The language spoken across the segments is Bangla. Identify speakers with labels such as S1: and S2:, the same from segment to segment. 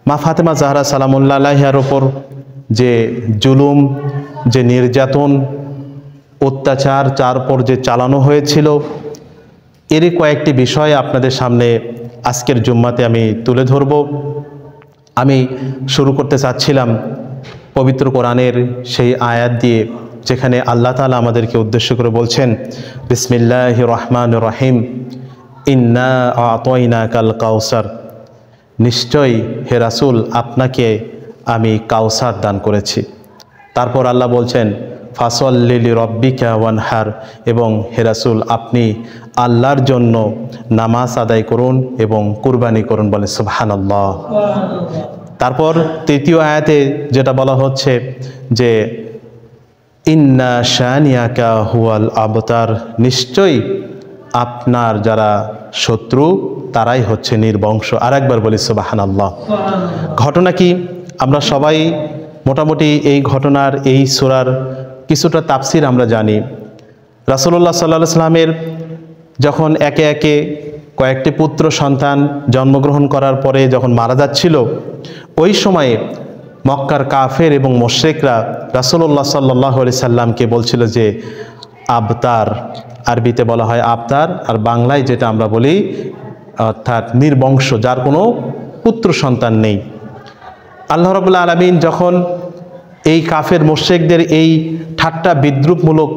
S1: মা ফাতেমা জাহরা সালামুল্লাহ আলাইহার ওপর যে জুলুম, যে নির্যাতন, অত্যাচার যার উপর যে চালানো হয়েছিল, এরই কয়েকটি বিষয় আপনাদের সামনে আজকের জুম্মাতে আমি তুলে ধরব। আমি শুরু করতে চাচ্ছিলাম পবিত্র কোরআনের সেই আয়াত দিয়ে, যেখানে আল্লাহ তাআলা আমাদেরকে উদ্দেশ্য করে বলছেন, বিসমিল্লাহির রহমানির রহিম, ইন্না আ'তাইনাকাল কাউসার, নিশ্চয়ই হে রাসূল আপনাকে আমি কাউসার দান করেছি। তারপর আল্লাহ বলছেন, ফাসল্লি লিরাব্বিকা ওয়ানহার, এবং হে রাসূল আপনি আল্লাহর জন্য নামাজ আদায় করুন এবং কুরবানি করুন। বলে সুবহানাল্লাহ। তারপর তৃতীয় আয়াতে যেটা বলা হচ্ছে যে ইন্না শানিয়াকা হুয়াল আবতার, নিশ্চয়ই আপনার যারা শত্রু তারাই হচ্ছে নির্বংশ। আর একবার বলি সুবহানাল্লাহ। ঘটনা কি? আমরা সবাই মোটামুটি এই ঘটনার, এই সূরার কিছুটা তাফসির আমরা জানি। রাসূলুল্লাহ সাল্লাল্লাহু আলাইহি ওয়াসাল্লামের যখন একে একে কয়েকটি পুত্র সন্তান জন্মগ্রহণ করার পরে যখন মারা যাচ্ছিল, ওই সময়ে মক্কার কাফের এবং মুশরিকরা রাসূলুল্লাহ সাল্লাল্লাহু আলাইহি সাল্লামকে বলছিল যে আবতার, আরবিতে বলা হয় আবতার, আর বাংলায় যেটা আমরা বলি অর্থাৎ নির্বংশ, যার কোনো পুত্র সন্তান নেই। আল্লাহ রাব্বুল আলামিন যখন এই কাফের মুশরিকদের এই ঠাট্টা বিদ্রূপমূলক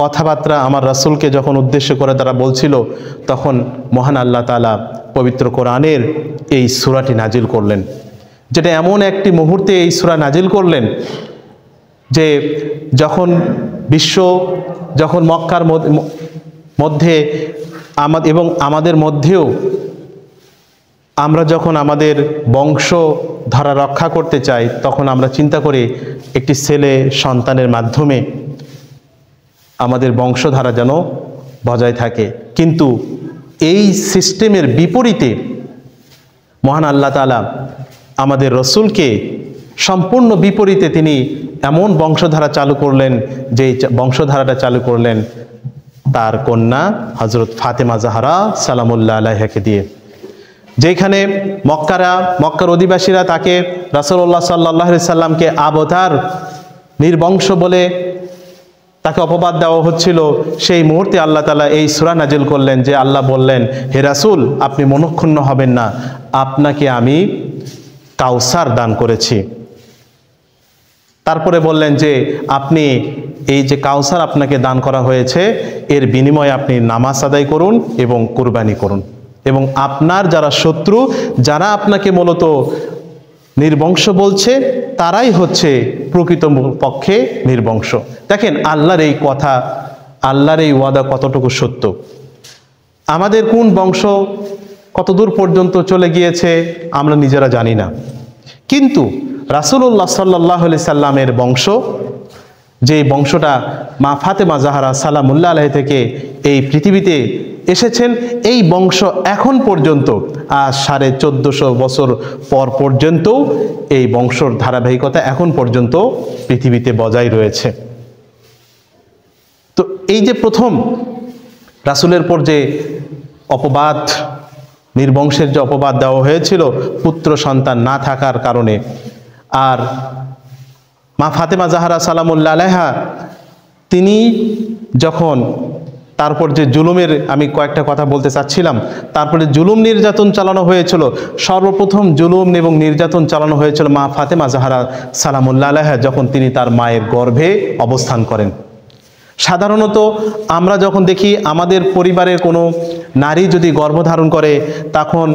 S1: কথাবার্তা আমার রাসূলকে যখন উদ্দেশ্য করে তারা বলছিল, তখন মহান আল্লাহ তাআলা পবিত্র কোরআনের এই সূরাটি নাজিল করলেন, যেটা এমন একটি মুহূর্তে এই সূরা নাজিল করলেন যে যখন মক্কার মধ্যে এবং আমাদের মধ্যেও আমরা যখন আমাদের বংশধারা রক্ষা করতে চাই, তখন আমরা চিন্তা করি একটি ছেলে সন্তানের মাধ্যমে আমাদের বংশধারা যেন বজায় থাকে। কিন্তু এই সিস্টেমের বিপরীতে মহান আল্লাহ তাআলা আমাদের রসুলকে সম্পূর্ণ বিপরীতে তিনি এমন বংশধারা চালু করলেন, যে বংশধারাটা চালু করলেন তার কন্যা হযরত ফাতেমা জাহরা সালামুল্লাহ আলাইহাকে দিয়ে। যেখানে মক্কার অধিবাসীরা তাকে রাসূলুল্লাহ সাল্লাল্লাহু আলাইহি সাল্লামকে আবতার, নির্বংশ বলে তাকে অপবাদ দেওয়া হচ্ছিল, সেই মুহূর্তে আল্লাহ তাআলা এই সূরা নাজিল করলেন, যে আল্লাহ বললেন, হে রাসূল আপনি মনঃক্ষুণ্ণ হবেন না, আপনাকে আমি কাউসার দান করেছি। তারপরে বললেন যে আপনি এই যে কাউসার আপনাকে দান করা হয়েছে, এর বিনিময়ে আপনি নামাজ আদায় করুন এবং কুরবানি করুন, এবং আপনার যারা শত্রু, যারা আপনাকে মূলত নির্বংশ বলছে, তারাই হচ্ছে প্রকৃত পক্ষে নির্বংশ। দেখেন আল্লাহর এই কথা, আল্লাহর এই ওয়াদা কতটুকু সত্য। আমাদের কোন বংশ কতদূর পর্যন্ত চলে গিয়েছে আমরা নিজেরা জানি না, কিন্তু রাসূলুল্লাহ সাল্লাল্লাহু আলাইহি সাল্লামের বংশ, যে বংশটা মা ফাতেমা জাহরা সালামুল্লাহ আলাইহা থেকে এই পৃথিবীতে এসেছেন, এই বংশ এখন পর্যন্ত আজ 1450 বছর পর পর্যন্ত এই বংশর ধারাবাহিকতা এখন পর্যন্ত পৃথিবীতে বজায় রয়েছে। তো এই যে প্রথম রাসূলের পর যে অপবাদ, নির্বংশের যে অপবাদ দেওয়া হয়েছিল পুত্র সন্তান না থাকার কারণে, আর মা ফাতেমা জাহরা সালামুল্লাহ আলাইহা তিনি যখন তারপর যে জুলুমের, আমি কয়েকটা কথা বলতে চাচ্ছিলাম, তারপরে জুলুম নির্যাতন চালানো হয়েছিল, সর্বপ্রথম জুলুম এবং নির্যাতন চালানো হয়েছিল মা ফাতেমা জাহরা সালামুল্লাহ আলাইহা যখন তিনি তার মায়ের গর্ভে অবস্থান করেন। সাধারণত আমরা যখন দেখি আমাদের পরিবারের কোনো নারী যদি গর্ভধারণ করে, তখন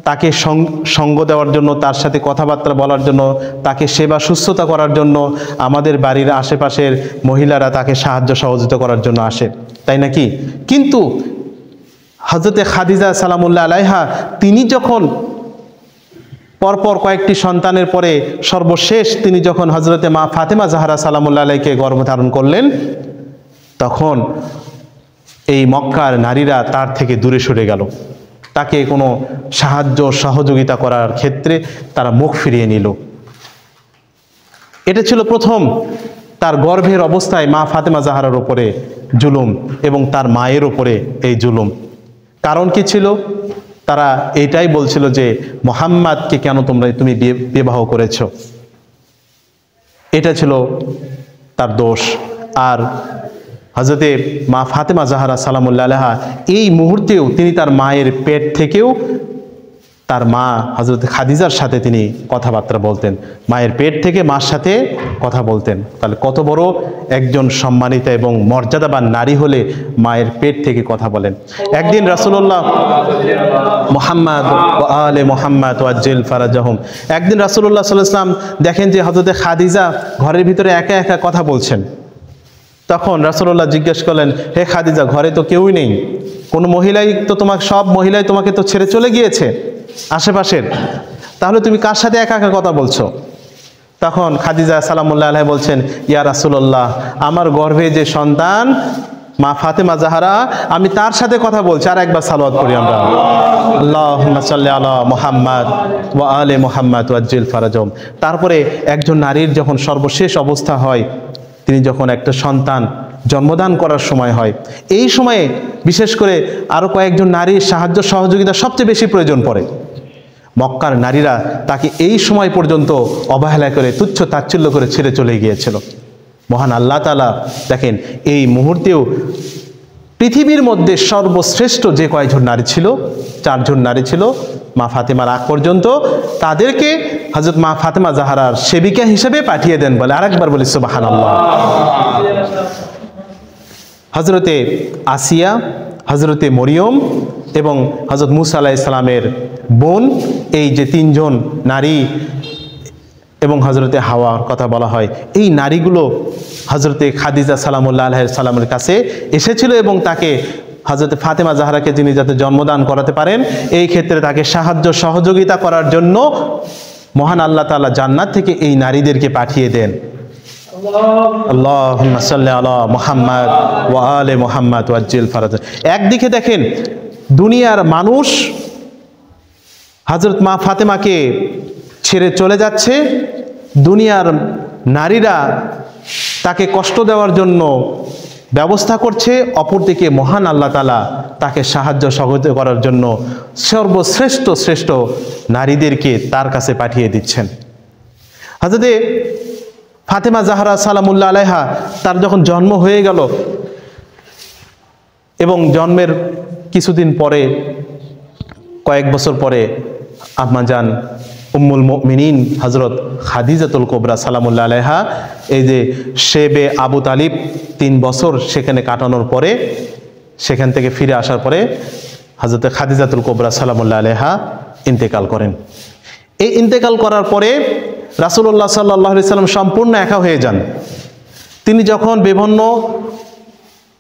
S1: তাকে সঙ্গ দেওয়ার জন্য, তার সাথে কথাবার্তা বলার জন্য, তাকে সেবা শুশ্রূষা করার জন্য আমাদের বাড়ির আশেপাশের মহিলারা তাকে সাহায্য সহযোগিতা করার জন্য আসে, তাই নাকি? কিন্তু হযরতে খাদিজা সালামুল্লাহ আলাইহা তিনি যখন পরপর কয়েকটি সন্তানের পরে সর্বশেষ তিনি যখন হযরতে মা ফাতেমা জাহরা সালামুল্লাহ আলাইহাকে গর্ভধারণ করলেন, তখন এই মক্কার নারীরা তার থেকে দূরে সরে গেল, তাকে কোনো সাহায্য সহযোগিতা করার ক্ষেত্রে তারা মুখ ফিরিয়ে নিল। এটা ছিল প্রথম তার গর্ভের অবস্থায় মা ফাতেমা জাহরার উপরে জুলুম এবং তার মায়ের উপরে এই জুলুম। কারণ কি ছিল? তারা এটাই বলছিল যে মুহাম্মাদকে কেন তুমি বিবাহ করেছো, এটা ছিল তার দোষ। আর হযরতে মা ফাতেমা জাহরা সালামুল্লাহ আলাইহা এই মুহূর্তেও তিনি তার মায়ের পেট থেকেও তার মা হযরত খাদিজার সাথে তিনি কথাবার্তা বলতেন, মায়ের পেট থেকে মার সাথে কথা বলতেন। তাহলে কত বড় একজন সম্মানিতা এবং মর্যাদাবান নারী হলে মায়ের পেট থেকে কথা বলেন। একদিন রাসূলুল্লাহ মুহাম্মদ ওয়া আলে মুহাম্মদ ওয়াজ্জিল ফারাজাহুম, একদিন রাসূলুল্লাহ সাল্লাল্লাহু আলাইহি ওয়াসাল্লাম দেখেন যে হযরতে খাদিজা ঘরের ভিতরে একা একা কথা বলছেন। তখন রাসূলুল্লাহ জিজ্ঞেস করলেন, হে খাদিজা, ঘরে তো কেউই নেই, কোনো মহিলাই তো সব মহিলাই তোমাকে তো ছেড়ে চলে গিয়েছে আশেপাশের, তাহলে তুমি কার সাথে একা একা কথা বলছো? তখন খাদিজা সালামুল্লাহ আলাইহা বলছেন, ইয়া রাসূলুল্লাহ, আমার গর্ভে যে সন্তান মা ফাতেমা জাহরা, আমি তার সাথে কথা বলছি। আর একবার সালাওয়াত করি আমরা, আল্লাহুম্মা সাল্লি আলা মুহাম্মাদ ওয়া আলে মুহাম্মাদ ওয়াজ্জিল ফারাজাহুম। তারপরে একজন নারীর যখন সর্বশেষ অবস্থা হয়, তিনি যখন একটা সন্তান জন্মদান করার সময় হয়, এই সময়ে বিশেষ করে আরো কয়েকজন নারীর সাহায্য সহযোগিতা সবচেয়ে বেশি প্রয়োজন পড়ে। মক্কার নারীরা তাকে এই সময় পর্যন্ত অবহেলা করে তুচ্ছ তাচ্ছিল্য করে ছেড়ে চলে গিয়েছিল। মহান আল্লাহ তাআলা দেখেন এই মুহূর্তেও পৃথিবীর মধ্যে সর্বশ্রেষ্ঠ যে কয়েকজন নারী ছিল, 4 জন নারী ছিল মা ফাতেমার আগ পর্যন্ত, তাদেরকে হযরত মা ফাতেমা জাহরার সেবিকা হিসেবে পাঠিয়ে দেন বলে। আরেকবার বলি সুবহানাল্লাহ। হযরতে আসিয়া, হযরতে মরিয়ম এবং হযরত মুসা আলাইহিস সালামের বোন, এই যে 3 জন নারী এবং হযরতে হাওয়ার কথা বলা হয়, এই নারীগুলো হযরতে খাদিজা সালামুল্লাহ আলাইহিস সালামের কাছে এসেছিল এবং তাকে হযরতে ফাতেমা জাহরাকে যিনি যাতে জন্মদান করাতে পারেন, এই ক্ষেত্রে তাকে সাহায্য সহযোগিতা করার জন্য মহান আল্লাহ তাআলা জান্নাত থেকে এই নারীদেরকে পাঠিয়ে দেন। আল্লাহুম্মা সাল্লি আলা মুহাম্মাদ ওয়া আলে মুহাম্মাদ ওয়াজ্জিল ফারাজ। একদিকে দেখেন দুনিয়ার মানুষ হযরত মা ফাতেমাকে ছেড়ে চলে যাচ্ছে, দুনিয়ার নারীরা তাকে কষ্ট দেওয়ার জন্য ব্যবস্থা করছে, অপরদিকে মহান আল্লাহ তাআলা তাকে সাহায্য সহযোগিতা করার জন্য সর্বশ্রেষ্ঠ নারীদেরকে তার কাছে পাঠিয়ে দিচ্ছেন। হযরতে ফাতেমা জাহরা সালামুল্লাহ আলাইহা তার যখন জন্ম হয়ে গেল এবং জন্মের কিছুদিন পরে, কয়েক বছর পরে আম্মাজান উম্মুল মুমিনিন হযরত খাদিজাতুল কুবরা সালামুল্লাহ আলাইহা, এই যে শেবে আবু তালিব 3 বছর সেখানে কাটানোর পরে, সেখান থেকে ফিরে আসার পরে হযরত খাদিজাতুল কুবরা সালামুল্লাহ আলাইহা ইন্তেকাল করেন। এই ইন্তেকাল করার পরে রাসূলুল্লাহ সাল্লাল্লাহু আলাইহি সাল্লাম সম্পূর্ণ একা হয়ে যান। তিনি যখন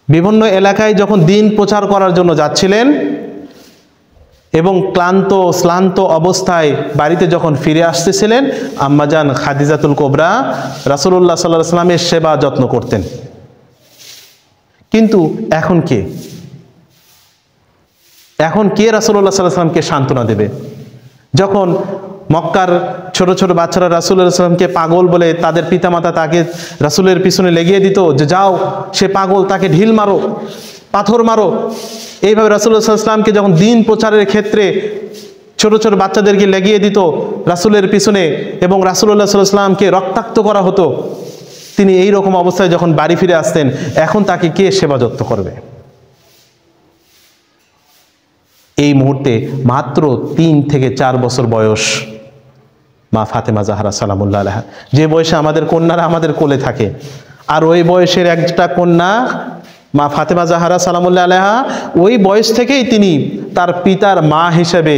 S1: বিভিন্ন এলাকায় যখন দ্বীন প্রচার করার জন্য যাচ্ছিলেন এবং শ্লান্ত অবস্থায় বাড়িতে যখন ফিরে আসতেছিলেন, আম্মাজান খাদিজাতুল কুবরা রাসূলুল্লাহ সাল্লাল্লাহু আলাইহি সাল্লামের সেবা যত্ন করতেন। কিন্তু এখন কে রাসূলুল্লাহ সাল্লাল্লাহু আলাইহি সাল্লামকে সান্ত্বনা দেবে? যখন মক্কার ছোট ছোট বাচ্চারা রাসূলুল্লাহ সাল্লাল্লাহু আলাইহি সাল্লামকে পাগল বলে তাদের পিতামাতা তাকে রাসূলের পিছনে লেগিয়ে দিত, যে যাও সে পাগল, তাকে ঢিল মারো, পাথর মারো। এইভাবে রাসূলুল্লাহ সাল্লাল্লাহু আলাইহি সাল্লামকে যখন দ্বীন প্রচারের ক্ষেত্রে ছোট ছোট বাচ্চাদেরকে লেগিয়ে দিত রাসূলের পিছনে এবং রাসূলুল্লাহ সাল্লাল্লাহু আলাইহি সাল্লামকে রক্তাক্ত করা হতো, তিনি এই রকম অবস্থায় যখন বাড়ি ফিরে আসতেন, এখন তাকে কে সেবা যত্ন করবে? এই মুহূর্তে মাত্র 3 থেকে 4 বছর বয়স মা ফাতেমা জাহরা সালামুল্লাহ আলাইহা, যে বয়সে আমাদের কন্যারা আমাদের কোলে থাকে, আর ওই বয়সের একটা কন্যা মা ফাতেমা জাহরা সালামুল্লাহ আলাইহা, ওই বয়স থেকেই তিনি তার পিতার মা হিসেবে,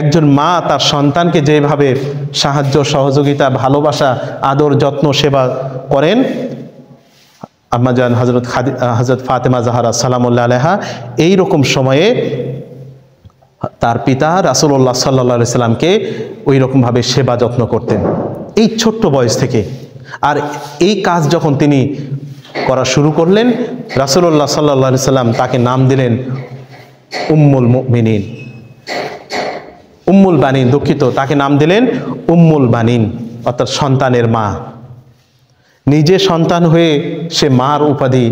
S1: একজন মা তার সন্তানকে যেভাবে সাহায্য সহযোগিতা, ভালোবাসা, আদর, যত্ন, সেবা করেন, আম্মাজান হযরত ফাতেমা জাহরা সালামুল্লাহ আলাইহা এইরকম সময়ে তার পিতা রাসূলুল্লাহ সাল্লাল্লাহু আলাইহি সাল্লামকে ওই রকমভাবে সেবা যত্ন করতেন এই ছোট্ট বয়স থেকে। আর এই কাজ যখন তিনি করা শুরু করলেন, রাসূলুল্লাহ সাল্লাল্লাহু আলাইহি সাল্লাম তাকে নাম দিলেন উম্মুল মুমিনিন, উম্মুল বানিন, দুঃখিত, তাকে নাম দিলেন উম্মুল বানিন, অর্থাৎ সন্তানের মা। নিজে সন্তান হয়ে সে মার উপাধি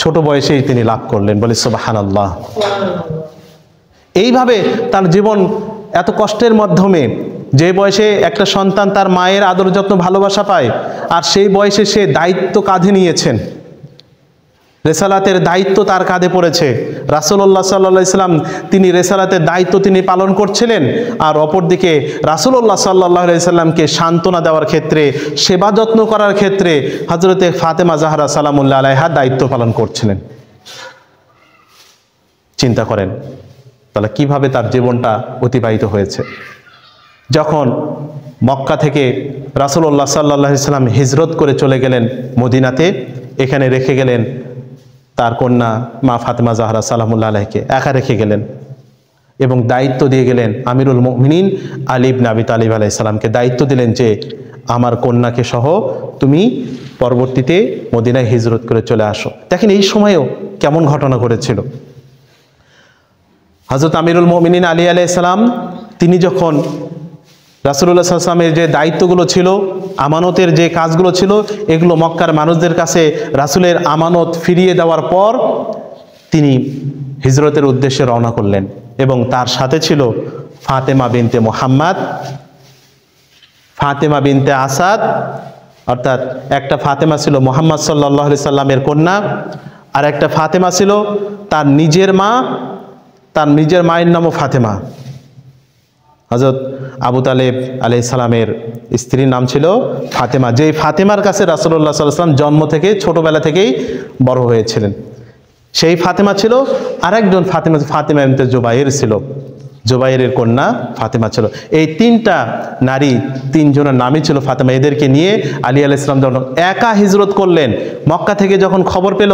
S1: ছোট বয়সেই তিনি লাভ করলেন, বলে সুবহানাল্লাহ। এইভাবে তার জীবন এত কষ্টের মাধ্যমে, যে বয়সে একটা সন্তান তার মায়ের আদর যত্ন ভালোবাসা পায়, আর সেই বয়সে সে দায়িত্ব কাঁধে নিয়েছেন, রেসালাতের দায়িত্ব তার কাঁধে পড়েছে। রাসূলুল্লাহ সাল্লাল্লাহু আলাইহি সাল্লাম তিনি রেসালাতের দায়িত্ব তিনি পালন করছিলেন, আর অপরদিকে রাসূলুল্লাহ সাল্লাল্লাহু আলাইহি সাল্লামকে সান্ত্বনা দেওয়ার ক্ষেত্রে, সেবা যত্ন করার ক্ষেত্রে হযরতে ফাতেমা জাহরা সালামুল্লাহ আলাইহা দায়িত্ব পালন করছিলেন। চিন্তা করেন তাহলে কিভাবে তার জীবনটা অতিবাহিত হয়েছে। যখন মক্কা থেকে রাসূলুল্লাহ সাল্লাল্লাহু আলাইহি সাল্লাম হিজরত করে চলে গেলেন মদিনাতে, এখানে রেখে গেলেন তার কন্যা মা ফাতেমা জাহরা সালামুল্লাহ আলাইহাকে, একা রেখে গেলেন এবং দায়িত্ব দিয়ে গেলেন আমিরুল মুমিনিন আলী ইবনে আবি তালিব আলাইহিস সালামকে দায়িত্ব দিলেন যে আমার কন্যাকে সহ তুমি পরবর্তীতে মদিনায় হিজরত করে চলে আসো। দেখেন এই সময়েও কেমন ঘটনা ঘটেছিল। হযরত আমিরুল মুমিনিন আলী আলাইহিস সালাম তিনি যখন রাসূলুল্লাহ সাল্লাল্লাহু আলাইহি ওয়াসাল্লামের যে দায়িত্বগুলো ছিল, আমানতের যে কাজগুলো ছিল, এগুলো মক্কার মানুষদের কাছে রাসূলের আমানত ফিরিয়ে দেওয়ার পর তিনি হিজরতের উদ্দেশ্যে রওনা করলেন এবং তার সাথে ছিল ফাতেমা বিনতে মুহাম্মদ, ফাতেমা বিনতে আসাদ, অর্থাৎ একটা ফাতেমা ছিল মুহাম্মদ সাল্লাল্লাহু আলাইহি সাল্লামের কন্যা, আর একটা ফাতেমা ছিল তার নিজের মা, তার নিজের মায়ের নামও ফাতেমা। হযরত আবু তালেব আলাইহিস সালামের স্ত্রীর নাম ছিল ফাতেমা, যেই ফাতেমার কাছে রাসূলুল্লাহ সাল্লাল্লাহু আলাইহি ওয়াসাল্লাম জন্ম থেকে ছোটবেলা থেকেই বড় হয়েছিলেন। সেই ফাতেমা ছিল, আরেকজন ফাতেমা ফাতেমা বিনতে জুবাইর ছিল, জুবাইরের কন্যা ফাতেমা ছিল। এই তিনটা নারী, তিনজনের নামই ছিল ফাতেমা। এদেরকে নিয়ে আলী আলাইহিস সালাম যখন একা হিজরত করলেন, মক্কা থেকে যখন খবর পেল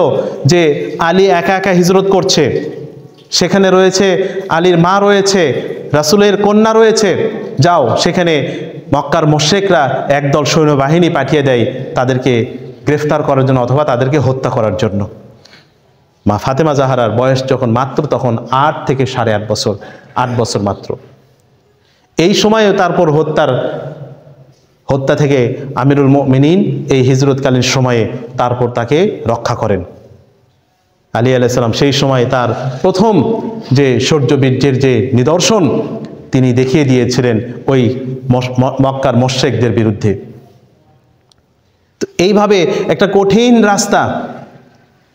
S1: যে আলী একা একা হিজরত করছে, সেখানে রয়েছে আলীর মা রয়েছে, রাসূলের কন্যা রয়েছে, যাও সেখানে মক্কার মুশরিকরা একদল সৈন্যবাহিনী পাঠিয়ে দেয় তাদেরকে গ্রেফতার করার জন্য অথবা তাদেরকে হত্যা করার জন্য। মা ফাতেমা জাহরার বয়স যখন মাত্র তখন 8 থেকে 8.5 বছর, 8 বছর মাত্র। এই সময়ও তারপর হত্যা থেকে আমিরুল মুমিনিন এই হিজরতকালীন সময়ে তারপর তাকে রক্ষা করেন। আলী আলাইহিস সালাম সেই সময় তার প্রথম যে শৌর্যবীর্যের যে নিদর্শন তিনি দেখিয়ে দিয়েছিলেন ওই মক্কার মুশরিকদের বিরুদ্ধে। তো এইভাবে একটা কঠিন রাস্তা,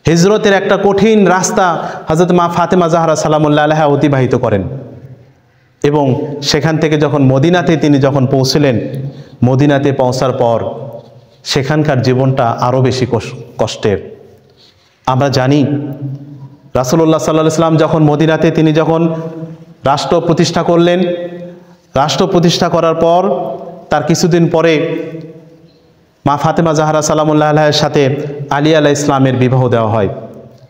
S1: হিজরতের একটা কঠিন রাস্তা হযরত মা ফাতেমা জাহরা সালামুল্লাহ আলাইহা অতিবাহিত করেন এবং সেখান থেকে যখন মদিনাতে তিনি যখন পৌঁছলেন, মদিনাতে পৌঁছার পর সেখানকার জীবনটা আরও বেশি কষ্টের। আমরা জানি রাসূলুল্লাহ সাল্লাল্লাহু আলাইহি ওয়াসাল্লাম যখন মদিনাতে তিনি যখন রাষ্ট্র প্রতিষ্ঠা করলেন, রাষ্ট্র প্রতিষ্ঠা করার পর তার কিছুদিন পরে মা ফাতেমা জাহরা সালামুল্লাহ আলাইহার সাথে আলী আলাইহিস সালামের বিবাহ দেওয়া হয়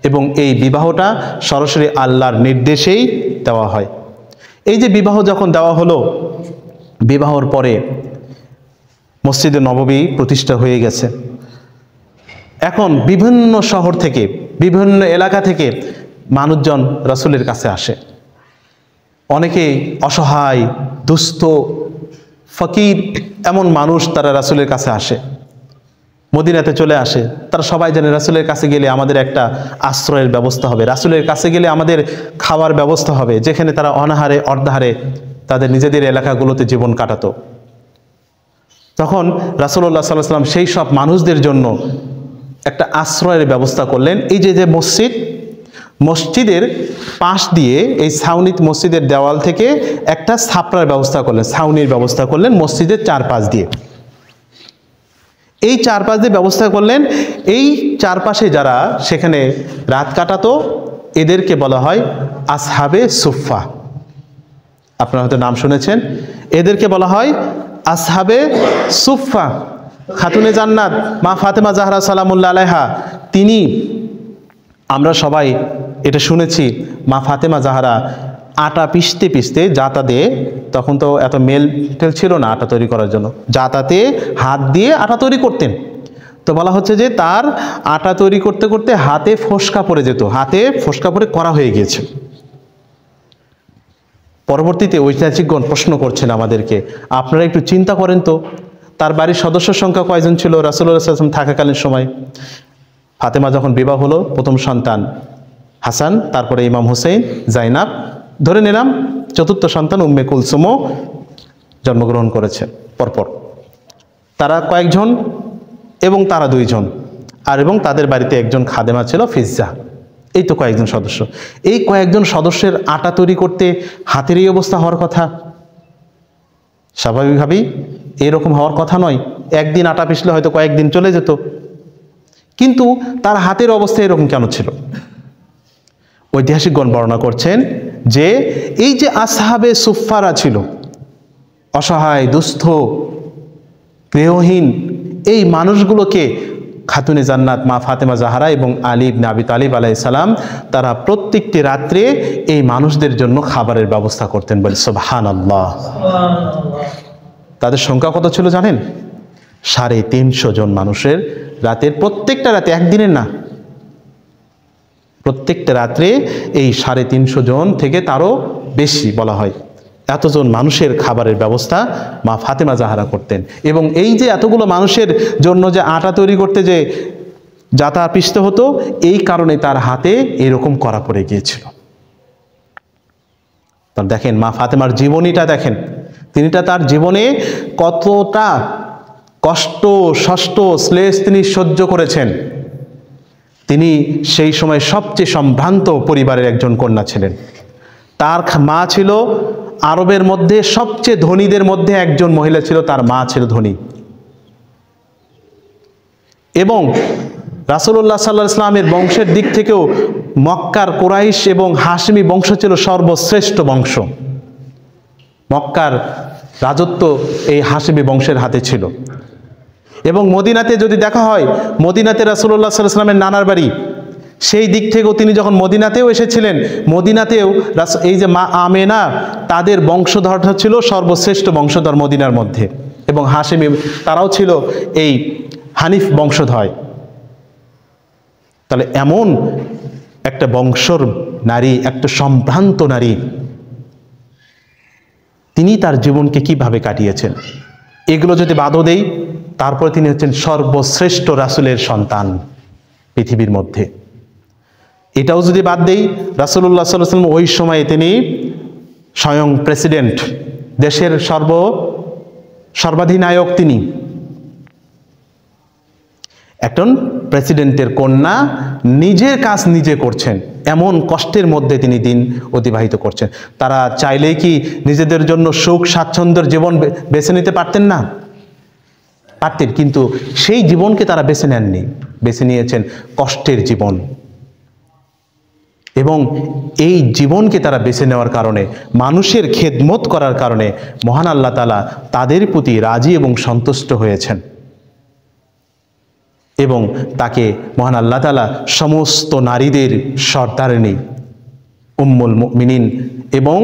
S1: এবং এই বিবাহটা সরাসরি আল্লাহর নির্দেশেই দেওয়া হয়। এই যে বিবাহ যখন দেওয়া হলো, বিবাহর পরে মসজিদে নববী প্রতিষ্ঠা হয়ে গেছে। এখন বিভিন্ন শহর থেকে, বিভিন্ন এলাকা থেকে মানুষজন রাসূলের কাছে আসে। অনেকেই অসহায়, দুস্থ, ফকির এমন মানুষ তারা রাসূলের কাছে আসে, মদিনাতে চলে আসে। তারা সবাই জানে রাসূলের কাছে গেলে আমাদের একটা আশ্রয়ের ব্যবস্থা হবে, রাসূলের কাছে গেলে আমাদের খাওয়ার ব্যবস্থা হবে, যেখানে তারা অনাহারে অর্ধাহারে তাদের নিজেদের এলাকাগুলোতে জীবন কাটাতো। তখন রাসূলুল্লাহ সাল্লাল্লাহু আলাইহি ওয়াসাল্লাম সেই সব মানুষদের জন্য একটা আশ্রয়ের ব্যবস্থা করলেন। এই যে মসজিদের পাশ দিয়ে, এই ছাউনি মসজিদের দেওয়াল থেকে একটা ছাপড়ার ব্যবস্থা করলেন, ছাউনির ব্যবস্থা করলেন মসজিদের চারপাশ দিয়ে। এই চারপাশ দিয়ে ব্যবস্থা করলেন। এই চারপাশে যারা সেখানে রাত কাটাতো এদেরকে বলা হয় আসহাবে সুফফা। আপনারা হয়তো নাম শুনেছেন, এদেরকে বলা হয় আসহাবে সুফফা। খাতুনে জান্নাত মা ফাতেমা জাহরা সালামুল্লাহ আলাইহা, তিনি, আমরা সবাই এটা শুনেছি, মা ফাতেমা জাহরা আটা পিষতে পিষতে, জাতা দিয়ে, তখন তো এত মেল টেল ছিল না আটা তৈরি করার জন্য, জাতাতে হাত দিয়ে আটা তৈরি করতেন। তো বলা হচ্ছে যে তার আটা তৈরি করতে করতে হাতে ফোসকা পড়ে যেত, হাতে ফোসকা পড়ে করা হয়ে গিয়েছে। পরবর্তীতে ঐতিহাসিকগণ প্রশ্ন করছেন আমাদেরকে, আপনারা একটু চিন্তা করেন তো তার বাড়ির সদস্য সংখ্যা কয়জন ছিল রাসূলুল্লাহ সাল্লাল্লাহু আলাইহি ওয়াসাল্লাম থাকাকালীন সময়? ফাতেমা যখন বিবাহ হলো, প্রথম সন্তান হাসান, তারপরে ইমাম হুসাইন, জাইনাব, ধরে নিলাম চতুর্থ সন্তান উম্মে কুলসুমও জন্মগ্রহণ করেছেন পরপর। তারা কয়েকজন এবং তারা 2 জন, আর এবং তাদের বাড়িতে একজন খাদেমা ছিল ফিজ্জা। এই তো কয়েকজন সদস্য। এই কয়েকজন সদস্যের আটা তৈরি করতে হাতের এই অবস্থা হওয়ার কথা? স্বাভাবিকভাবেই এরকম হওয়ার কথা নয়। একদিন আটা পিষলে হয়তো কয়েকদিন চলে যেত, কিন্তু তার হাতের অবস্থা এরকম কেন ছিল? ঐতিহাসিকগণ বর্ণনা করছেন যে এই যে আসহাবে সুফফারা ছিল, অসহায় দুস্থ গৃহহীন এই মানুষগুলোকে খাতুনে জান্নাত মা ফাতেমা জাহরা এবং আলী ইবনে আবি তালিব আলাইহিস সালাম তারা প্রত্যেকটি রাত্রে এই মানুষদের জন্য খাবারের ব্যবস্থা করতেন। বলে সুবহানাল্লাহ। তাদের সংখ্যা কত ছিল জানেন? 350 জন মানুষের রাতের, প্রত্যেকটা রাতে, একদিনের না, প্রত্যেকটা রাত্রে এই 350 জন থেকে তারও বেশি বলা হয়, এতজন মানুষের খাবারের ব্যবস্থা মা ফাতেমা জাহরা করতেন। এবং এই যে এতগুলো মানুষের জন্য যে আটা তৈরি করতে যে জাতা পিষতে হতো, এই কারণে তার হাতে এরকম করা পড়ে গিয়েছিল। তার দেখেন মা ফাতেমার জীবনীটা দেখেন, তিনিটা তার জীবনে কতটা কষ্ট ষষ্ঠ শ্লেষ তিনি সহ্য করেছেন। তিনি সেই সময় সবচেয়ে সম্ভ্রান্ত পরিবারের একজন কন্যা ছিলেন। তার মা ছিল আরবের মধ্যে সবচেয়ে ধনীদের মধ্যে একজন মহিলা ছিল, তার মা ছিল ধনী। এবং রাসূলুল্লাহ সাল্লাল্লাহু আলাইহি ওয়াসাল্লামের বংশের দিক থেকেও মক্কার কুরাইশ এবং হাশমি বংশ ছিল সর্বশ্রেষ্ঠ বংশ। মক্কার রাজত্ব এই হাশমি বংশের হাতে ছিল। এবং মদিনাতে যদি দেখা হয়, মদিনাতে রাসূলুল্লাহ সাল্লাল্লাহু আলাইহি ওয়াসাল্লামের নানার বাড়ি, সেই দিক থেকেও তিনি যখন মদিনাতেও এসেছিলেন, মদিনাতেও এই যে মা আমেনা তাদের বংশধরটা ছিল সর্বশ্রেষ্ঠ বংশধর মদিনার মধ্যে। এবং হাশেমি তারাও ছিল এই হানিফ বংশধর। তাহলে এমন একটা বংশর নারী, একটা সম্ভ্রান্ত নারী, তিনি তার জীবনকে কিভাবে কাটিয়েছেন এগুলো যদি বাদও দেই, তারপরে তিনি হচ্ছেন সর্বশ্রেষ্ঠ রাসূলের সন্তান পৃথিবীর মধ্যে। এটাও যদি বাদ দেই, রাসূলুল্লাহ সাল্লাল্লাহু আলাইহি ওয়াসাল্লাম ওই সময়ে তিনি স্বয়ং প্রেসিডেন্ট, দেশের সর্বাধিনায়ক। তিনি একজন প্রেসিডেন্টের কন্যা নিজের কাজ নিজে করছেন, এমন কষ্টের মধ্যে তিনি দিন অতিবাহিত করছেন। তারা চাইলেই কি নিজেদের জন্য সুখ স্বাচ্ছন্দ্যের জীবন বেছে নিতে পারতেন না? পারতেন, কিন্তু সেই জীবনকে তারা বেছে নেননি, বেছে নিয়েছেন কষ্টের জীবন। এবং এই জীবনকে তারা বেছে নেওয়ার কারণে, মানুষের খেদমত করার কারণে মহান আল্লাহ তাআলা তাদের প্রতি রাজি এবং সন্তুষ্ট হয়েছেন। এবং তাকে মহান আল্লাহ তাআলা সমস্ত নারীদের সর্দারিনী, উম্মুল মুমিনিন এবং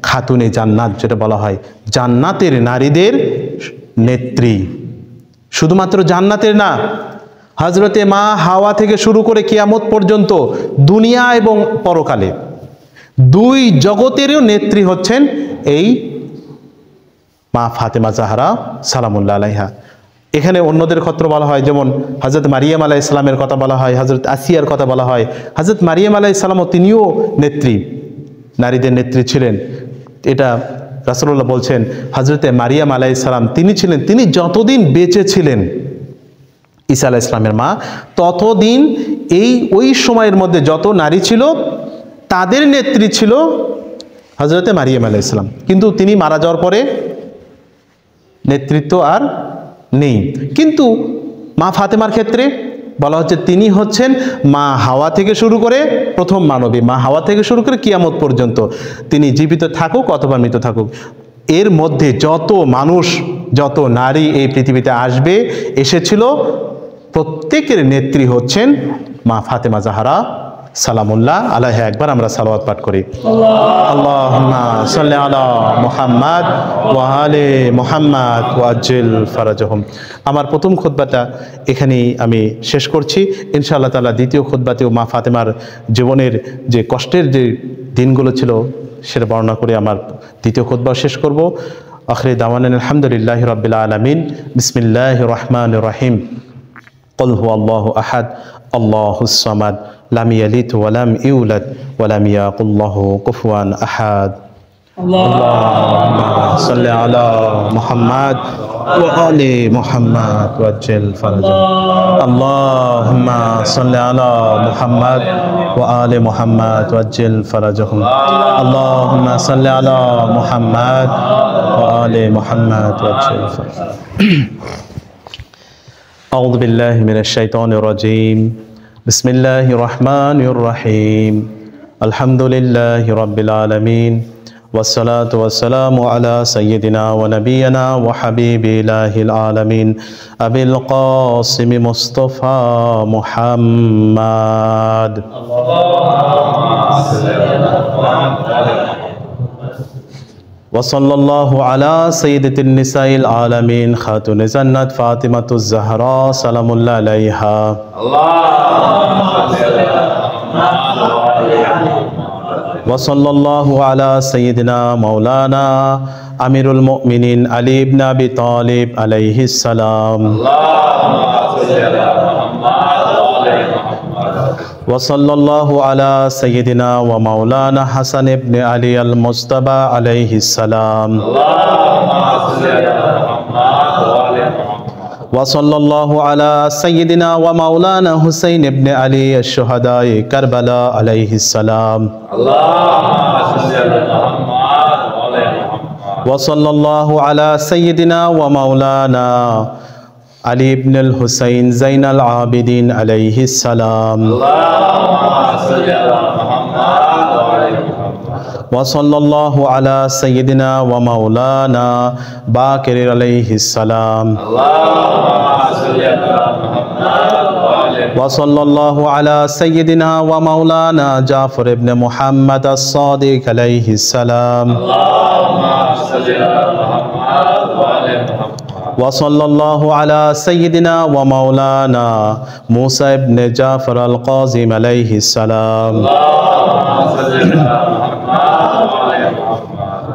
S1: খাতুনে জান্নাত, যেটা বলা হয় জান্নাতের নারীদের নেত্রী। শুধুমাত্র জান্নাতের না, হযরতে মা হাওয়া থেকে শুরু করে কিয়ামত পর্যন্ত দুনিয়া এবং পরকালে 2 জগতেরও নেত্রী হচ্ছেন এই মা ফাতেমা জাহরা সালামুল্লাহ আলাইহা। এখানে অন্যদের ক্ষেত্রে বলা হয়, যেমন হযরত মারিয়াম আলাইহিস সালামের কথা বলা হয়, হযরত আসিয়ার কথা বলা হয়। হযরত মারিয়াম আলাইহিস সালামও তিনিও নেত্রী, নারীদের নেত্রী ছিলেন। এটা রাসূলুল্লাহ বলছেন, হযরতে মারিয়াম আলাইহিস সালাম তিনি যতদিন বেঁচে ছিলেন, ঈসা আলাইহিস সালামের মা, ততদিন ওই সময়ের মধ্যে যত নারী ছিল তাদের নেত্রী ছিল হযরতে মারিয়াম আলাইহিস সালাম। কিন্তু তিনি মারা যাওয়ার পরে নেতৃত্ব আর নেই। কিন্তু মা ফাতেমার ক্ষেত্রে বলা হচ্ছে তিনি হচ্ছেন মা হাওয়া থেকে শুরু করে প্রথম মানবী, মা হাওয়া থেকে শুরু করে কিয়ামত পর্যন্ত তিনি জীবিত থাকুক অথবা মৃত থাকুক, এর মধ্যে যত মানুষ, যত নারী এই পৃথিবীতে আসবে, এসেছিল, প্রত্যেকের নেত্রী হচ্ছেন মা ফাতেমা জাহরা সালামুল্লাহ আলাইহা। একবার আমরা সালাওয়াত পাঠ করি, আল্লাহুম্মা সাল্লি আলা মুহাম্মাদ ওয়া আলি মুহাম্মাদ ওয়া আজ্জিল ফারাজাহুম। আমার প্রথম খুতবাটা এখানেই আমি শেষ করছি। ইনশাআল্লাহ তাআলা দ্বিতীয় খুতবাতেও মা ফাতেমার জীবনের যে কষ্টের যে দিনগুলো ছিল সেটা বর্ণনা করে আমার দ্বিতীয় খুতবা শেষ করব। আখিরি দাওয়ানা আলহামদুলিল্লাহি রাব্বিল আলামিন। বিসমিল্লাহির রহমানির রহিম। قل هو الله أحد আল্লাহুস সামাদ লাম ইয়ালিদ ওয়া লাম ইউলাদ ওয়া লাম ইয়াকুল লাহু কুফুয়ান আহাদ। আল্লাহুম্মা সাল্লি আলা মুহাম্মাদ ওয়া আলি মুহাম্মাদ ওয়াজ্জিল ফারাজাহুম। আল্লাহুম্মা সাল্লি আলা মুহাম্মাদ ওয়া আলি মুহাম্মাদ ওয়াজ্জিল ফারাজাহুম। আল্লাহুম্মা সাল্লি আলা মুহাম্মাদ ওয়া আলি মুহাম্মাদ ওয়াজ্জিল ফারাজাহুম। আউযু বিল্লাহি মিনাশ শাইতানির রাজীম। বিসমিল্লাহির রহমানির রহিম। আলহামদুলিল্লাহি রাব্বিল আলামিন। والصلاة والسلام على سيدنا ونبينا وحبيب إله العالمين أبي القاسم مصطفى محمد وصلى الله على سيدة النساء العالمين خاتون جنة فاطمة الزهراء سلام الله عليها وصلى الله على سيدنا مولانا أمير المؤمنين علي بن أبي طالب عليه السلام وصلى الله على سيدنا ومولانا حسن بن علي المصطفى عليه السلام وصلى الله على سيدنا ومولانا حسين بن علي الشهداء كربلاء عليه السلام وصلى الله على سيدنا ومولانا علي بن الحسين زين العابدين عليه السلام وصلى الله على سيدنا ومولانا باكر عليه السلام وصلى الله على سيدنا ومولانا جعفر بن محمد الصادق عليه السلام وصلى الله على سيدنا ومولانا موسى بن جعفر القاسم عليه السلام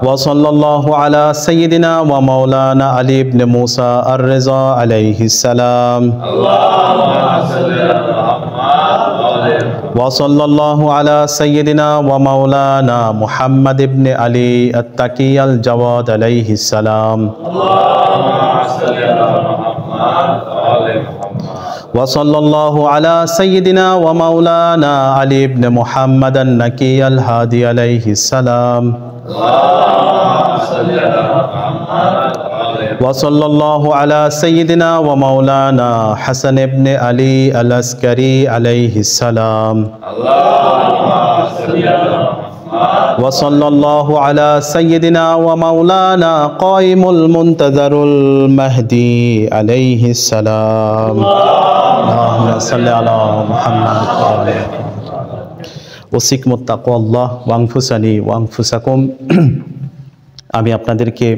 S1: وصلى الله على سيدنا ومولانا علي بن موسى الرضا عليه السلام وصلى الله على سيدنا ومولانا محمد بن علي التقي الجواد عليه السلام وصلى الله على سيدنا ومولانا علي بن محمد النقي الهادي عليه السلام وصلى الله على سيدنا ومولانا حسن بن علي العسكري عليه السلام وصلى الله على سيدنا ومولانا قائم المنتظر المهدي عليه السلام اللهم صل على محمد وعلى ওসিকম তাকওয়াল্লাহ ওয়ানফুসানি ওয়ানফুসাকুম। আমি আপনাদেরকে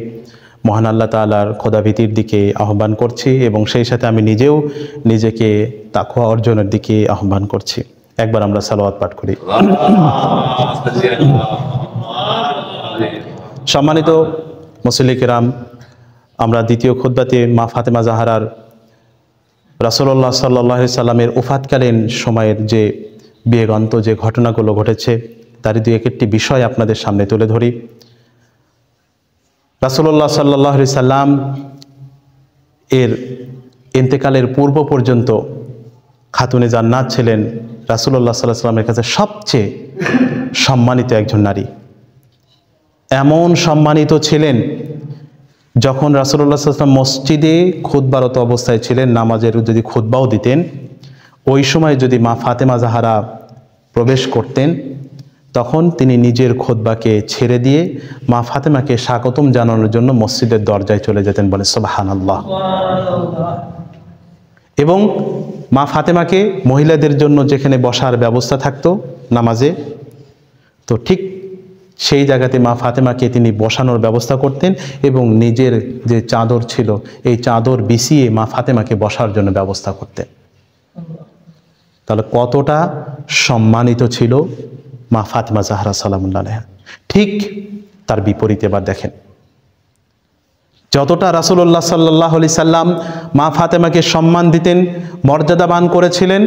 S1: মহান আল্লাহ তাআলার খোদাভীতির দিকে আহ্বান করছি এবং সেই সাথে আমি নিজেও নিজেকে তাকওয়া অর্জনের দিকে আহ্বান করছি। একবার আমরা সালাওয়াত পাঠ করি। সম্মানিত মুসল্লি কিরাম, আমরা দ্বিতীয় খুতবাতে মা ফাতেমা জাহরার রাসূলুল্লাহ সাল্লাল্লাহু আলাইহি সাল্লামের ওফাতকালীন সময়ের যে বিয়োগান্ত যে ঘটনাগুলো ঘটেছে তারই দুই একটি বিষয় আপনাদের সামনে তুলে ধরি। রাসূলুল্লাহ সাল্লাল্লাহু আলাইহি সাল্লাম এর ইন্তেকালের পূর্ব পর্যন্ত খাতুনে জান্নাত ছিলেন রাসূলুল্লাহ সাল্লাল্লাহু আলাইহি সাল্লামের কাছে সবচেয়ে সম্মানিত একজন নারী। এমন সম্মানিত ছিলেন যখন রাসূলুল্লাহ সাল্লাল্লাহু আলাইহি সাল্লাম মসজিদে খুতবারত অবস্থায় ছিলেন, নামাজের যদি খুতবাও দিতেন, ওই সময় যদি মা ফাতেমা জাহরা প্রবেশ করতেন তখন তিনি নিজের খুতবাকে ছেড়ে দিয়ে মা ফাতেমাকে স্বাগতম জানানোর জন্য মসজিদের দরজায় চলে যেতেন, বলে সুবহানাল্লাহ। এবং মা ফাতেমাকে মহিলাদের জন্য যেখানে বসার ব্যবস্থা থাকতো নামাজে, তো ঠিক সেই জায়গাতে মা ফাতেমাকে তিনি বসানোর ব্যবস্থা করতেন এবং নিজের যে চাদর ছিল এই চাদর বিছিয়ে মা ফাতেমাকে বসার জন্য ব্যবস্থা করতেন। তাহলে কতটা সম্মানিত ছিল মা ফাতেমা জাহরা সালামুল্লাহ আলাইহা। ঠিক তার বিপরীতে এবার দেখেন, যতটা রাসূলুল্লাহ সাল্লাল্লাহু আলাইহি সাল্লাম মা ফাতেমাকে সম্মান দিতেন, মর্যাদাবান করেছিলেন,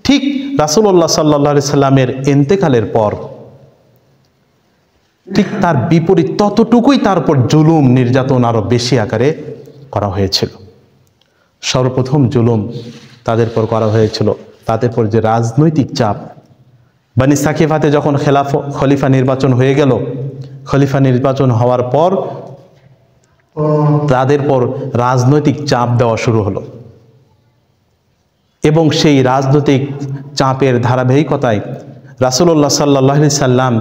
S1: ঠিক রাসূলুল্লাহ সাল্লাল্লাহু আলাইহি সাল্লামের ইন্তেকালের পর ঠিক তার বিপরীত ততটুকুই তার উপর জুলুম নির্যাতন আরো বেশি আকারে করা হয়েছিল। সর্বপ্রথম জুলুম তাদের উপর করা হয়েছিল তাদের উপর যে রাজনৈতিক চাপ। বানি সাকিফাতে যখন খলিফা নির্বাচন হয়ে গেল, খলিফা নির্বাচন হওয়ার পর তাদের পর রাজনৈতিক চাপ দেওয়া শুরু হলো এবং সেই রাজনৈতিক চাপের ধারাবাহিকতায় রাসূলুল্লাহ সাল্লাল্লাহু আলাইহি সাল্লাম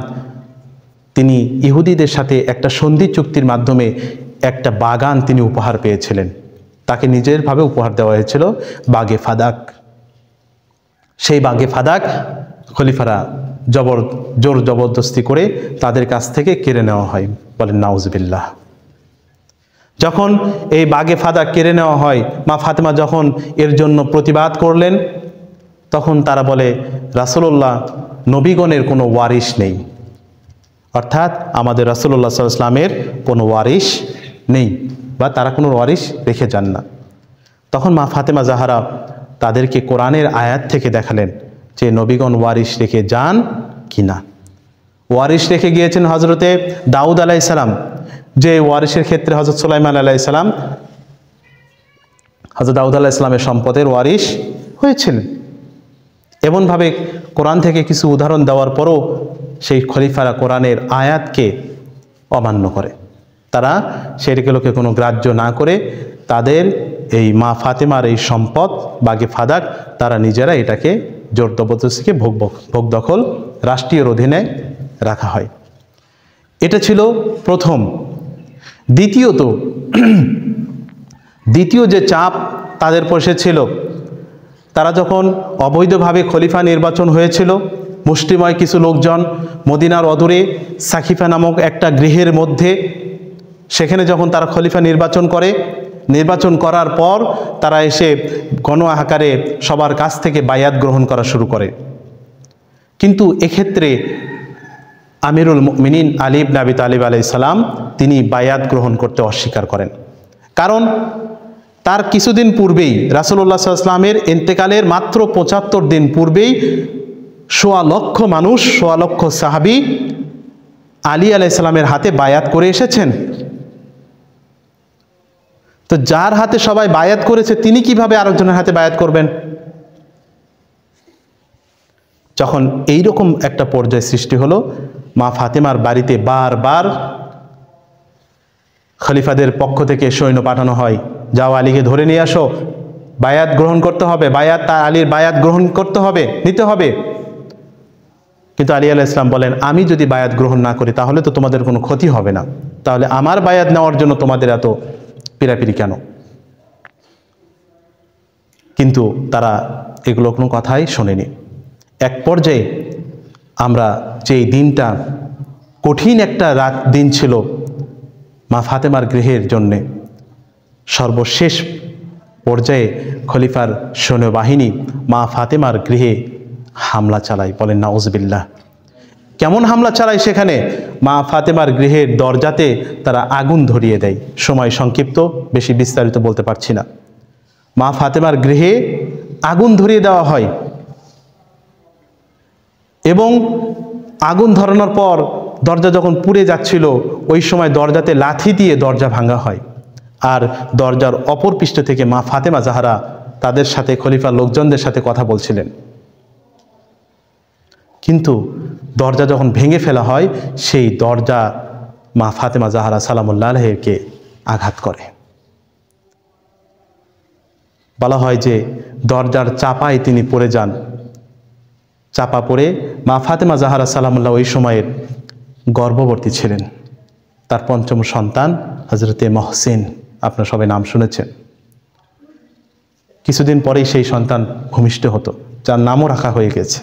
S1: তিনি ইহুদিদের সাথে একটা সন্ধি চুক্তির মাধ্যমে একটা বাগান তিনি উপহার পেয়েছিলেন। তাকে নিজের ভাবে উপহার দেওয়া হয়েছিল বাগে ফাদাক। সেই বাগে ফাদাক খলিফারা জোর জবরদস্তি করে তাদের কাছ থেকে কেড়ে নেওয়া হয়। বলেন নাউজুবিল্লাহ। যখন এই বাগে ফাদাক কেড়ে নেওয়া হয়, মা ফাতেমা যখন এর জন্য প্রতিবাদ করলেন, তখন তারা বলে রাসূলুল্লাহ নবীগণের কোনো ওয়ারিশ নেই, অর্থাৎ আমাদের রাসূলুল্লাহ সাল্লাল্লাহু আলাইহি ওয়াসাল্লামের কোনো ওয়ারিশ নেই বা তারা কোনো ওয়ারিশ রেখে যান না। তখন মা ফাতেমা জাহরা তাদেরকে কোরআনের আয়াত থেকে দেখালেন যে নবীগণ ওয়ারিশ রেখে যান কিনা। ওয়ারিশ রেখে গিয়েছেন হজরতে দাউদ আলাইহিস সালাম, যে ওয়ারিশের ক্ষেত্রে হজরত সুলাইমান আলাইহিস সালাম হজরত দাউদ আলাইহিস সালামের সম্পদের ওয়ারিশ হয়েছিলেন। এমনভাবে কোরআন থেকে কিছু উদাহরণ দেওয়ার পরও সেই খলিফারা কোরআনের আয়াতকে অমান্য করে। তারা সেগুলোকে কোনো গ্রাহ্য না করে তাদের এই মা ফাতেমার এই সম্পদ বাগে ফাদাক তারা নিজেরা এটাকে জোর জবরদস্তিকে ভোগ দখল রাষ্ট্রীয় অধীনে রাখা হয়। এটা ছিল প্রথম। দ্বিতীয় যে চাপ তাদের পড়ে ছিল, তারা যখন অবৈধভাবে খলিফা নির্বাচন হয়েছিল, মুষ্টিময় কিছু লোকজন মদিনার অদূরে সাকিফা নামক একটা গৃহের মধ্যে সেখানে যখন তারা খলিফা নির্বাচন করার পর তারা এসে গণ আকারে সবার কাছ থেকে বায়াত গ্রহণ করা শুরু করে। কিন্তু এক্ষেত্রে আমিরুল মুমিনিন আলী ইবনে আবি তালিব আলাইহিস সালাম তিনি বায়াত গ্রহণ করতে অস্বীকার করেন। কারণ তার কিছুদিন পূর্বেই রাসূলুল্লাহ সাল্লাল্লাহু আলাইহি ওয়াসাল্লামের ইন্তেকালের মাত্র ৭৫ দিন পূর্বেই ১৬ লক্ষ মানুষ, ১৬ লক্ষ সাহাবী আলী আলাইহিস সালামের হাতে বায়াত করে এসেছেন। তো যার হাতে সবাই বায়াত করেছে তিনি কিভাবে আরেকজনের হাতে বায়াত করবেন? যখন এইরকম একটা পর্যায় সৃষ্টি হলো, মা ফাতেমার বাড়িতে বারবার খলিফাদের পক্ষ থেকে সৈন্য পাঠানো হয়, যাও আলীকে ধরে নিয়ে আসো, বায়াত গ্রহণ করতে হবে, আলীর বায়াত গ্রহণ করতে হবে, নিতে হবে। কিন্তু আলী আলাইহিস সালাম বলেন, আমি যদি বায়াত গ্রহণ না করি তাহলে তো তোমাদের কোনো ক্ষতি হবে না, তাহলে আমার বায়াত নেওয়ার জন্য তোমাদের এত পিরাপিরি কেন? কিন্তু তারা এগুলো কোনো কথাই শোনেনি। এক পর্যায়ে আমরা যেই দিনটা কঠিন একটা দিন ছিল মা ফাতেমার গৃহের জন্যে, সর্বশেষ পর্যায়ে খলিফার সৈন্যবাহিনী মা ফাতেমার গৃহে হামলা চালায়। বলেন নাউজুবিল্লাহ। কেমন হামলা চালায়? সেখানে মা ফাতেমার গৃহের দরজাতে তারা আগুন ধরিয়ে দেয়। সময় সংক্ষিপ্ত, বেশি বিস্তারিত বলতে পারছি না। মা ফাতেমার গৃহে আগুন ধরিয়ে দেওয়া হয় এবং আগুন ধরানোর পর দরজা যখন পুড়ে যাচ্ছিল ওই সময় দরজাতে লাথি দিয়ে দরজা ভাঙা হয়। আর দরজার অপর পৃষ্ঠ থেকে মা ফাতেমা জাহরা তাদের সাথে খলিফার লোকজনদের সাথে কথা বলছিলেন। কিন্তু দরজা যখন ভেঙে ফেলা হয়, সেই দরজা মা ফাতেমা জাহরা সালামুল্লাহ আলাইহিকে আঘাত করে। বলা হয় যে দরজার চাপায় তিনি পড়ে যান। চাপা পড়ে মা ফাতেমা জাহরা সালামুল্লাহ ওই সময়ের গর্ভবতী ছিলেন। তার পঞ্চম সন্তান হযরতে মহসিন, আপনারা সবাই নাম শুনেছেন। কিছুদিন পরেই সেই সন্তান ভূমিষ্ঠ হতো, যার নামও রাখা হয়ে গেছে।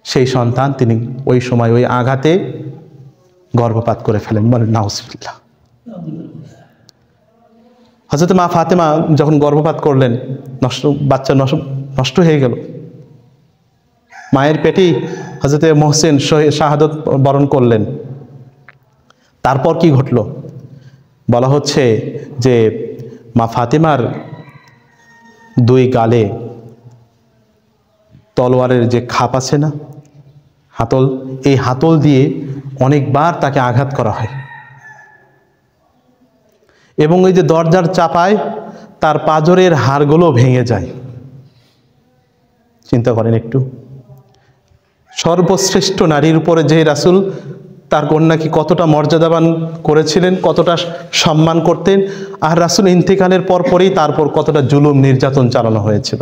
S1: সেই সন্তান তিনি ওই সময় ওই আঘাতে গর্ভপাত করে ফেলেন। বলেন নাউজুবিল্লাহ। হযরত মা ফাতেমা যখন গর্ভপাত করলেন, বাচ্চা নষ্ট হয়ে গেল। মায়ের পেটেই হযরতে মহসিন শাহাদত বরণ করলেন। তারপর কি ঘটল? বলা হচ্ছে যে মা ফাতেমার দুই গালে তলোয়ারের যে খাপ আছে না, হাতল, এই হাতল দিয়ে অনেকবার তাকে আঘাত করা হয় এবং ওই যে দরজার চাপায় তার পাঁজরের হাড়গুলো ভেঙে যায়। চিন্তা করেন একটু, সর্বশ্রেষ্ঠ নারীর উপরে যে রাসূল তার কন্যাকে কতটা মর্যাদাবান করেছিলেন, কতটা সম্মান করতেন, আর রাসূল ইন্তেকালের পরপরই তারপর কতটা জুলুম নির্যাতন চালানো হয়েছিল।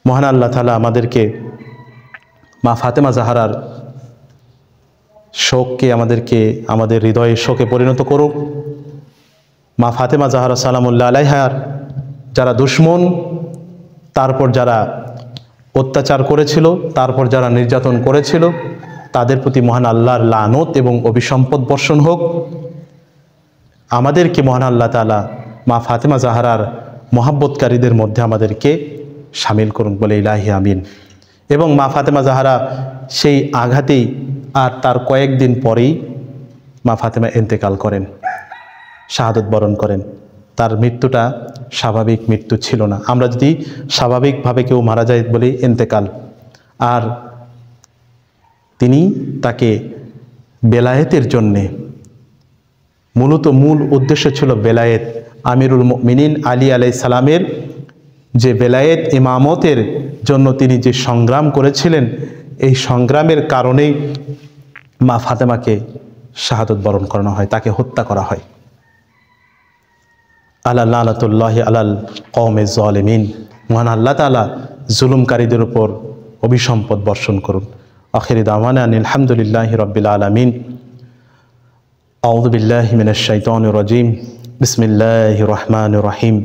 S1: মহান আল্লাহ তাআলা আমাদেরকে মা ফাতেমা জাহরার শোককে আমাদের হৃদয়ে শোকে পরিণত করুক। মা ফাতেমা জাহরা সালামুল্লাহ আলাইহার যারা দুশমন, তারপর যারা অত্যাচার করেছিল, তারপর যারা নির্যাতন করেছিল, তাদের প্রতি মহান আল্লাহর লানত এবং অভিসম্পদ বর্ষণ হোক। আমাদেরকে মহান আল্লাহ তাআলা মা ফাতেমা জাহরার মহাব্বতকারীদের মধ্যে আমাদেরকে শামিল করুন বলে ইলাহি আমিন। এবং মা ফাতেমা জাহরা সেই আঘাতেই আর তার কয়েকদিন পরেই মা ফাতেমা ইন্তেকাল করেন, শাহাদত বরণ করেন। তার মৃত্যুটা স্বাভাবিক মৃত্যু ছিল না। আমরা যদি স্বাভাবিকভাবে কেউ মারা যায় বলি ইন্তেকাল, আর তিনি তাকে বেলায়েতের জন্যে, মূলত মূল উদ্দেশ্য ছিল বেলায়েত, আমিরুল মুমিনিন আলী আলাইহিস সালামের যে বেলায়েত ইমামতের জন্য তিনি যে সংগ্রাম করেছিলেন, এই সংগ্রামের কারণেই মা ফাতেমাকে শাহাদত বরণ করানো হয়, তাকে হত্যা করা হয়। আল্লাহ লানাতুল্লাহি আলাল কওমে যালিমিন। মহান আল্লাহ তাআলা জুলুমকারীদের উপর অভিসম্পদ বর্ষণ করুন। আখিরি দাওয়ানা আনিল হামদুলিল্লাহি রাব্বিল আলামিন। আউযু বিল্লাহি মিনাশ শাইতানির রাজিম। বিসমিল্লাহির রহমানির রহিম।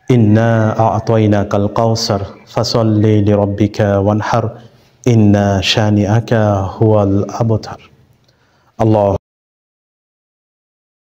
S1: ইন্না আ'তাইনাকাল কাউসার ফাসাল্লি লিরাব্বিকা ওয়ানহার ইন্না শানিআকা হুয়াল আবতার। আল্লাহু